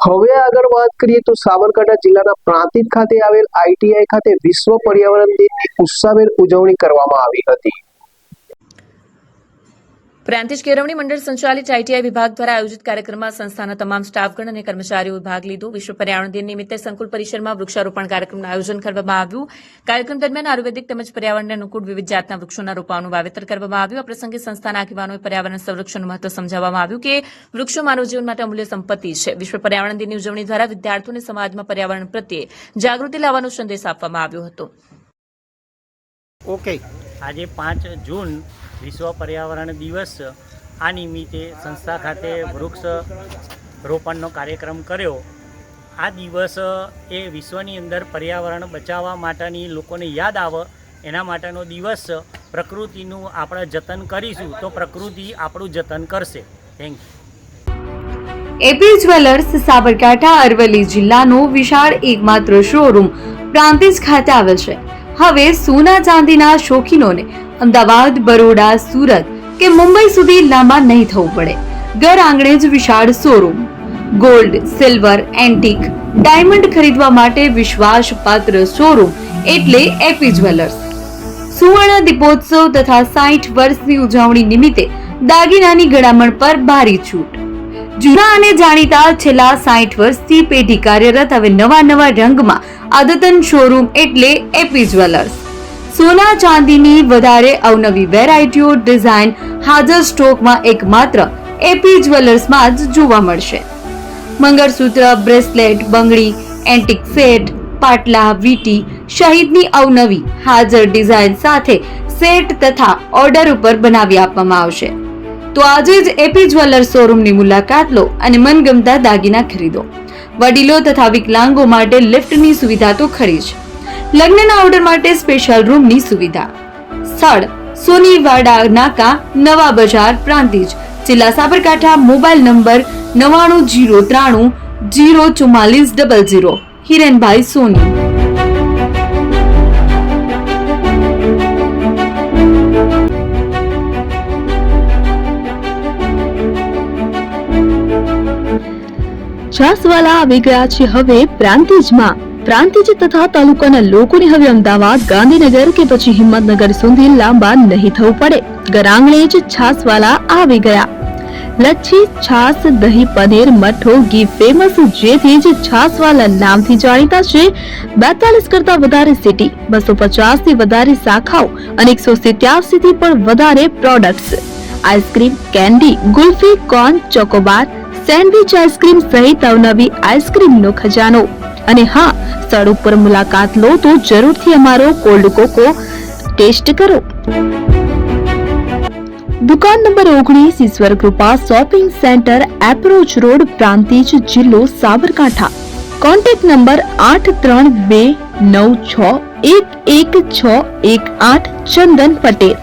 હવે આગળ વાત કરીએ તો સાબરકાંઠા જિલ્લાના પ્રાંતિજ ખાતે આવેલ ITI ખાતે વિશ્વ પર્યાવરણ દિનની ઉત્સાહભેર ઉજવણી કરવામાં આવી હતી। પ્રાંતિજ કેળવણી મંડળ સંચાલિત ITI વિભાગ દ્વારા આયોજિત કાર્યક્રમમાં સંસ્થાના તમામ સ્ટાફગણ અને કર્મચારીઓએ ભાગ લીધો। વિશ્વ પર્યાવરણ દિન નિમિત્તે સંકુલ પરિસરમાં વૃક્ષારોપણ કાર્યક્રમનું આયોજન કરવામાં આવ્યું। કાર્યક્રમ દરમિયાન આયુર્વેદિક તેમજ પર્યાવરણને અનુકૂળ વિવિધ જાતના વૃક્ષોના રોપાઓનું વાવેતર કરવામાં આવ્યું। આ પ્રસંગે સંસ્થાના આગેવાનોએ પર્યાવરણ સંરક્ષણનું મહત્વ સમજાવવામાં આવ્યું કે વૃક્ષો માનવ જીવન માટે અમૂલ્ય સંપત્તિ છે। વિશ્વ પર્યાવરણ દિનની ઉજવણી દ્વારા વિદ્યાર્થીઓને સમાજમાં પર્યાવરણ પ્રત્યે જાગૃતિ લાવવાનો સંદેશ આપવામાં આવ્યો હતો। આજે 5 જૂન વિશ્વ પર્યાવરણ દિવસ, આ નિમિત્તે સંસ્થા ખાતે વૃક્ષ રોપણનો કાર્યક્રમ કર્યો। આ દિવસ એ વિશ્વની અંદર પર્યાવરણ બચાવવા માટેની લોકોને યાદ આવે એના માટેનો દિવસ। પ્રકૃતિનું આપણે જતન કરીશું તો પ્રકૃતિ આપણું જતન કરશે। Thank you. AP jewellers Sabarkantha Aravalli જિલ્લાનો વિશાળ એકમાત્ર શોરૂમ પ્રાંતિજ ખાતે આવેલ છે। હવે સોના ચાંદીના શોખીનોને અમદાવાદ, બરોડા, સુરત કે મુંબઈ સુધી લાંબા નહીં થવું પડે। ઘર આંગણે જ વિશાળ showroom. Gold, silver, antique, diamond ખરીદવા માટે વિશ્વાસપાત્ર શોરૂમ એટલે એપી જ્વેલર્સ। સુવર્ણ દીપોત્સવ તથા 60 વર્ષની ઉજવણી નિમિત્તે દાગીનાની ગળામણ પર ભારી છૂટ। જૂના અને જાણીતા છેલ્લા 60 વર્ષથી પેઢી કાર્યરત હવે નવા રંગમાં અદ્યતન શોરૂમ એટલે એપી જ્વેલર્સ। સોના ચાંદીની વધારે અવનવી વેરાયટીઓ, ડિઝાઇન હાજર સ્ટોકમાં એકમાત્ર એપી જ્વેલર્સમાં જ જોવા મળશે। મંગળસૂત્ર, બ્રેસલેટ, બંગડી, એન્ટિક સેટ, પાટલા, વીટી સહિતની અવનવી હાજર ડિઝાઇન સાથે સેટ તથા ઓર્ડર ઉપર બનાવી આપવામાં આવશે। તો આજે જ એપી જ્વેલર્સ શોરૂમની મુલાકાત લો અને મનગમતા દાગીના ખરીદો। વડીલો તથા વિકલાંગો માટે લિફ્ટની સુવિધા તો ખરી જ, લગ્નના ઓર્ડર માટે સ્પેશિયલ રૂમની સુવિધા। સ્થળ સોનીવાડા નાકા, નવા બજાર, પ્રાંતિજ, જિલ્લા સાબરકાંઠા। Mobile number 9903 04400। હિરેનભાઈ સોની। છાસવાલા આવી ગયા છે હવે પ્રાંતિજમાં। પ્રાંતિજ તથા તાલુકાના લોકોને હવે અમદાવાદ, ગાંધીનગર કે પછી હિંમતનગર સુધી લાંબા નહીં થવું પડે। ઘર આંગણે જ છાસવાલા આવી ગયા। લચ્છી, છાસ, દહીં, પનીર, મઠો, ઘી ફેમસ, જેથી જ છાસવાલા નામથી જાણીતા છે। 42 કરતા વધારે સિટી, 250 થી વધારે શાખાઓ અને 187 થી પણ વધારે products. Ice cream, candy, kulfi, corn, Chocobar, sandwich ice cream સહિત અવનવી આઈસ્ક્રીમનો ખજાનો। અને હા, સ્થળ ઉપર મુલાકાત લો તો જરૂરથી અમારો કોલ્ડ કોકો ટેસ્ટ કરો। દુકાન number 19, Ishwar Krupa shopping centre, approach road, Prantij, જિલ્લો સાબરકાંઠા। Contact number 8329611618 Chandan Patel.